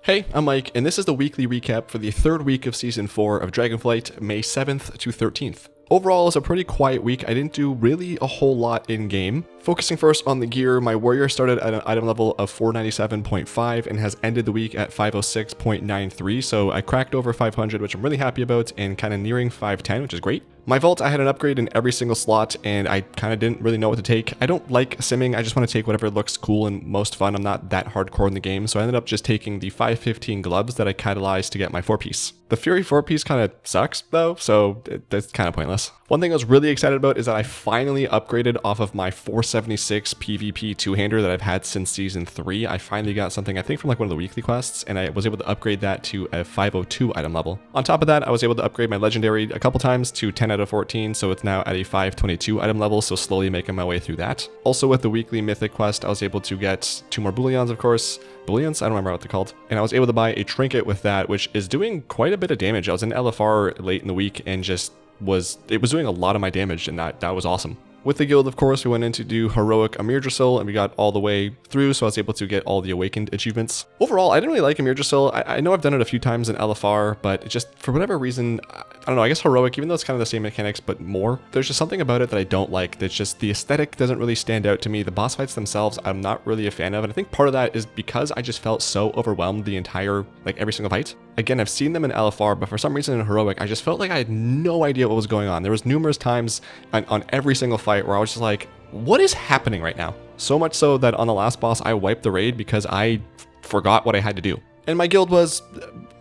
Hey, I'm Mike, and this is the weekly recap for the third week of Season 4 of Dragonflight, May 7th to 13th. Overall, it was a pretty quiet week. I didn't do really a whole lot in-game. Focusing first on the gear, my warrior started at an item level of 497.5 and has ended the week at 506.93, so I cracked over 500, which I'm really happy about, and kind of nearing 510, which is great. My vault, I had an upgrade in every single slot, and I kind of didn't really know what to take. I don't like simming, I just want to take whatever looks cool and most fun. I'm not that hardcore in the game, so I ended up just taking the 515 gloves that I catalyzed to get my 4-piece. The Fury 4-piece kind of sucks, though, so that's kind of pointless. One thing I was really excited about is that I finally upgraded off of my 476 PvP two-hander that I've had since Season 3. I finally got something, I think from like one of the weekly quests, and I was able to upgrade that to a 502 item level. On top of that, I was able to upgrade my legendary a couple times to 10 out of 14, so it's now at a 522 item level, so slowly making my way through that. Also with the weekly Mythic quest, I was able to get 2 more bullions, of course. Bullions? I don't remember what they're called. And I was able to buy a trinket with that, which is doing quite a bit of damage. I was in LFR late in the week and it was doing a lot of my damage, and that was awesome. With the guild, of course, we went in to do heroic Amirdrassil, and we got all the way through, so I was able to get all the awakened achievements. Overall, I didn't really like Amirdrassil. I know I've done it a few times in LFR, but it just, for whatever reason, I don't know, I guess heroic, even though it's kind of the same mechanics, but more, there's just something about it that I don't like. That's just, the aesthetic doesn't really stand out to me. The boss fights themselves, I'm not really a fan of, and I think part of that is because I just felt so overwhelmed the entire, like every single fight. Again, I've seen them in LFR, but for some reason in heroic, I just felt like I had no idea what was going on. There was numerous times on every single fight where I was just like, what is happening right now? So much so that on the last boss, I wiped the raid because I forgot what I had to do. And my guild was,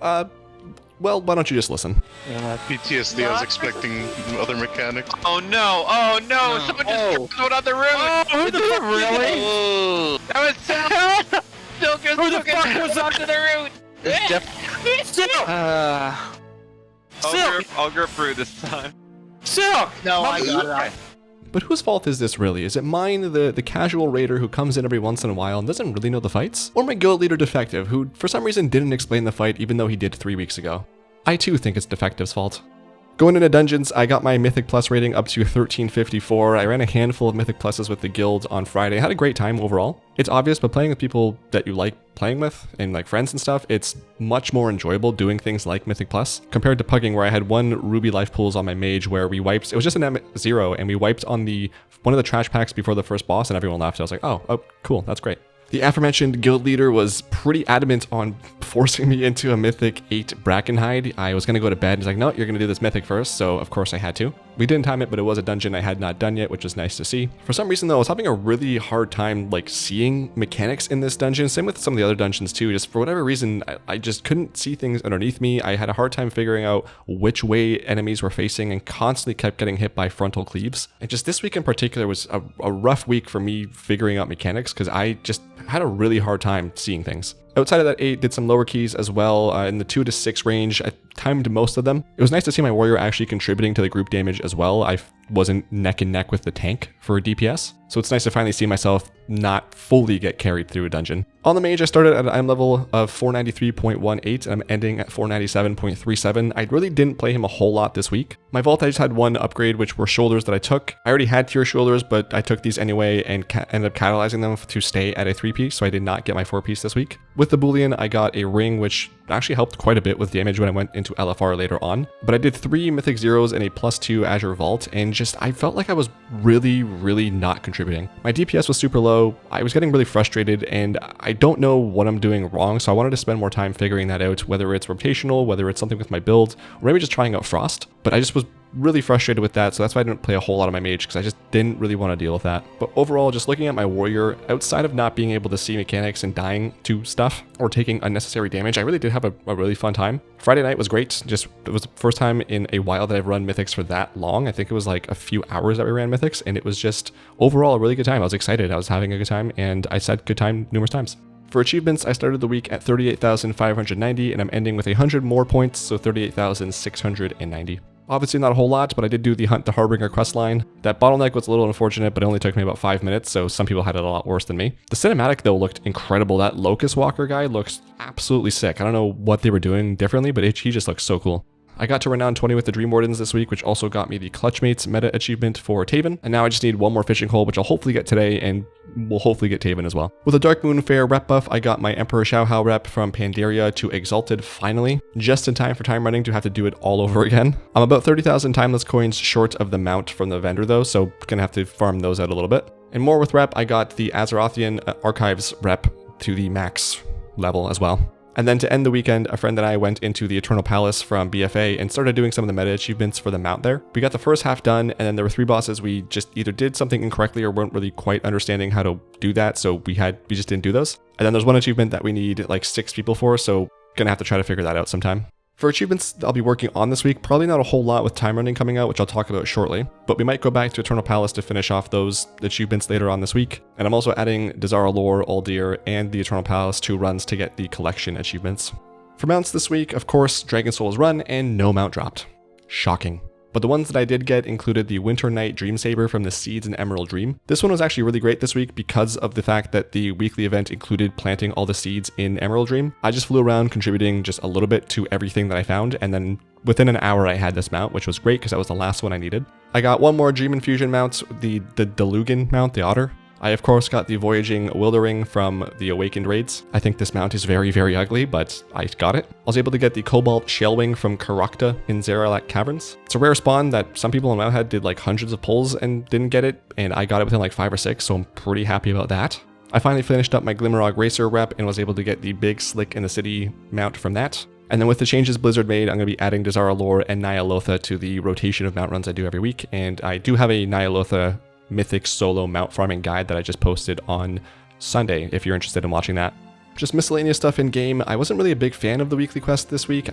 well, why don't you just listen? PTSD, I was expecting other mechanics. Oh no, someone just out on the route! Oh, who the fuck, really? Oh. That was so... Who the fuck was onto the route! Silk! I'll grip through this time. Silk! No, I got it. But whose fault is this really? Is it mine, the casual raider who comes in every once in a while and doesn't really know the fights? Or my guild leader Defective, who for some reason didn't explain the fight even though he did 3 weeks ago? I too think it's Defective's fault. Going into dungeons, I got my Mythic Plus rating up to 1354. I ran a handful of Mythic Pluses with the guild on Friday. I had a great time overall. It's obvious, but playing with people that you like playing with and like friends and stuff, it's much more enjoyable doing things like Mythic Plus compared to pugging, where I had 1 ruby life pools on my mage where we wiped, it was just an M0, and we wiped on one of the trash packs before the first boss and everyone left. I was like, oh, cool, that's great. The aforementioned guild leader was pretty adamant on forcing me into a Mythic 8 Brackenhide. I was going to go to bed. He's like, no, you're going to do this Mythic first. So, of course, I had to. We didn't time it, but it was a dungeon I had not done yet, which was nice to see. For some reason, though, I was having a really hard time, like, seeing mechanics in this dungeon. Same with some of the other dungeons, too. Just for whatever reason, I just couldn't see things underneath me. I had a hard time figuring out which way enemies were facing and constantly kept getting hit by frontal cleaves. And just this week in particular was a rough week for me figuring out mechanics because I just had a really hard time seeing things. Outside of that 8, did some lower keys as well in the 2 to 6 range. I timed most of them. It was nice to see my warrior actually contributing to the group damage as well. I wasn't neck and neck with the tank for DPS. So it's nice to finally see myself not fully get carried through a dungeon. On the mage, I started at an item level of 493.18 and I'm ending at 497.37. I really didn't play him a whole lot this week. My vault, I just had 1 upgrade, which were shoulders that I took. I already had tier shoulders, but I took these anyway and ended up catalyzing them to stay at a 3-piece, so I did not get my 4-piece this week. With the bullion, I got a ring, which actually helped quite a bit with damage when I went into LFR later on. But I did 3 Mythic Zeros and a +2 Azure Vault, and just I felt like I was really not contributing. My DPS was super low, I was getting really frustrated, and I don't know what I'm doing wrong, so I wanted to spend more time figuring that out, whether it's rotational, whether it's something with my build, or maybe just trying out Frost. But I just was really frustrated with that, so that's why I didn't play a whole lot of my mage, because I just didn't really want to deal with that. But overall, just looking at my warrior, outside of not being able to see mechanics and dying to stuff or taking unnecessary damage, I really did have a really fun time. Friday night was great. Just, it was the first time in a while that I've run Mythics for that long. I think it was like a few hours that we ran Mythics, and it was just overall a really good time. I was excited. I was having a good time, and I said good time numerous times. For achievements, I started the week at 38,590, and I'm ending with 100 more points, so 38,690. Obviously not a whole lot, but I did do the Hunt the Harbinger questline. That bottleneck was a little unfortunate, but it only took me about 5 minutes, so some people had it a lot worse than me. The cinematic, though, looked incredible. That Locust Walker guy looks absolutely sick. I don't know what they were doing differently, but he just looks so cool. I got to Renown 20 with the Dream Wardens this week, which also got me the Clutchmates meta achievement for Taven. And now I just need one more fishing hole, which I'll hopefully get today, and we'll hopefully get Taven as well. With a Dark Moon Fair rep buff, I got my Emperor Xiaohao rep from Pandaria to Exalted finally, just in time for time running to have to do it all over again. I'm about 30,000 timeless coins short of the mount from the vendor though, so gonna have to farm those out a little bit. And more with rep, I got the Azerothian Archives rep to the max level as well. And then to end the weekend, a friend and I went into the Eternal Palace from BFA and started doing some of the meta achievements for the mount there. We got the first half done, and then there were 3 bosses we just either did something incorrectly or weren't really quite understanding how to do that, so we just didn't do those. And then there's one achievement that we need like 6 people for, so gonna have to try to figure that out sometime. For achievements I'll be working on this week, probably not a whole lot with time running coming out, which I'll talk about shortly, but we might go back to Eternal Palace to finish off those achievements later on this week. And I'm also adding Dazara Lore, Uldir, and the Eternal Palace 2 runs to get the collection achievements. For mounts this week, of course, Dragon Soul's run and no mount dropped. Shocking. But the ones that I did get included the Winter Night Dream Saber from the Seeds and Emerald Dream. This one was actually really great this week because of the fact that the weekly event included planting all the seeds in Emerald Dream. I just flew around contributing just a little bit to everything that I found, and then within an hour I had this mount, which was great because that was the last one I needed. I got one more Dream Infusion mount, the Delugan mount, the Otter. I of course got the Voyaging Wildering from the Awakened raids. I think this mount is very, very ugly, but I got it. I was able to get the Cobalt Shellwing from Karakta in Zaralak Caverns. It's a rare spawn that some people in Wowhead did like hundreds of pulls and didn't get it, and I got it within like 5 or 6, so I'm pretty happy about that. I finally finished up my Glimmerog Racer rep and was able to get the big Slick in the City mount from that. And then with the changes Blizzard made, I'm going to be adding Dazara Lore and Nyalotha to the rotation of mount runs I do every week, and I do have a Nyalotha Mythic solo mount farming guide that I just posted on Sunday if you're interested in watching that. Just miscellaneous stuff in game. I wasn't really a big fan of the weekly quest this week.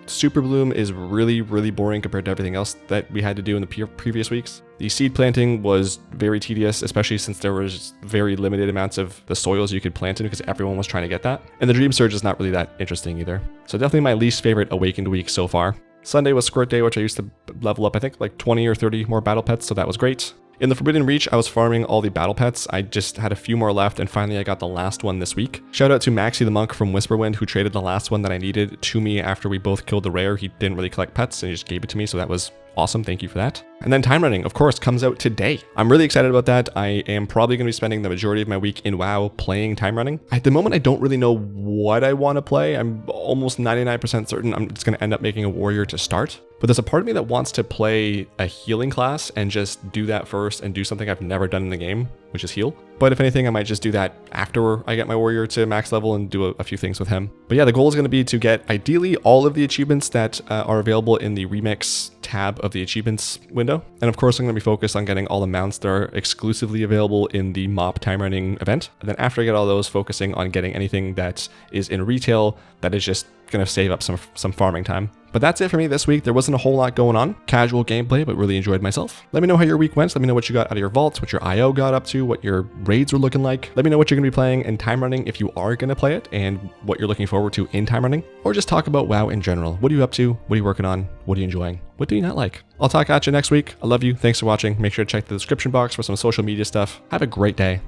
Super Bloom is really, really boring compared to everything else that we had to do in the previous weeks. The seed planting was very tedious, especially since there was very limited amounts of the soils you could plant in because everyone was trying to get that. And the Dream Surge is not really that interesting either. So definitely my least favorite Awakened week so far. Sunday was Squirt Day, which I used to level up, I think, like 20 or 30 more battle pets, so that was great. In the Forbidden Reach, I was farming all the battle pets. I just had a few more left, and finally I got the last one this week. Shout out to Maxie the Monk from Whisperwind, who traded the last one that I needed to me after we both killed the rare. He didn't really collect pets, and he just gave it to me, so that was awesome. Thank you for that. And then Time Running, of course, comes out today. I'm really excited about that. I am probably going to be spending the majority of my week in WoW playing Time Running. At the moment, I don't really know what I want to play. I'm almost 99% certain I'm just going to end up making a warrior to start. But there's a part of me that wants to play a healing class and just do that first and do something I've never done in the game, which is heal. But if anything, I might just do that after I get my warrior to max level and do a few things with him. But yeah, the goal is going to be to get ideally all of the achievements that are available in the remix tab of the achievements window. And of course, I'm going to be focused on getting all the mounts that are exclusively available in the MoP Timerunning event. And then after I get all those, focusing on getting anything that is in retail that is just going to save up some farming time. But that's it for me this week. There wasn't a whole lot going on. Casual gameplay, but really enjoyed myself. Let me know how your week went. Let me know what you got out of your vaults, what your IO got up to, what your raids were looking like. Let me know what you're going to be playing in Time Running if you are going to play it, and what you're looking forward to in Time Running. Or just talk about WoW in general. What are you up to? What are you working on? What are you enjoying? What do you not like? I'll talk at you next week. I love you. Thanks for watching. Make sure to check the description box for some social media stuff. Have a great day.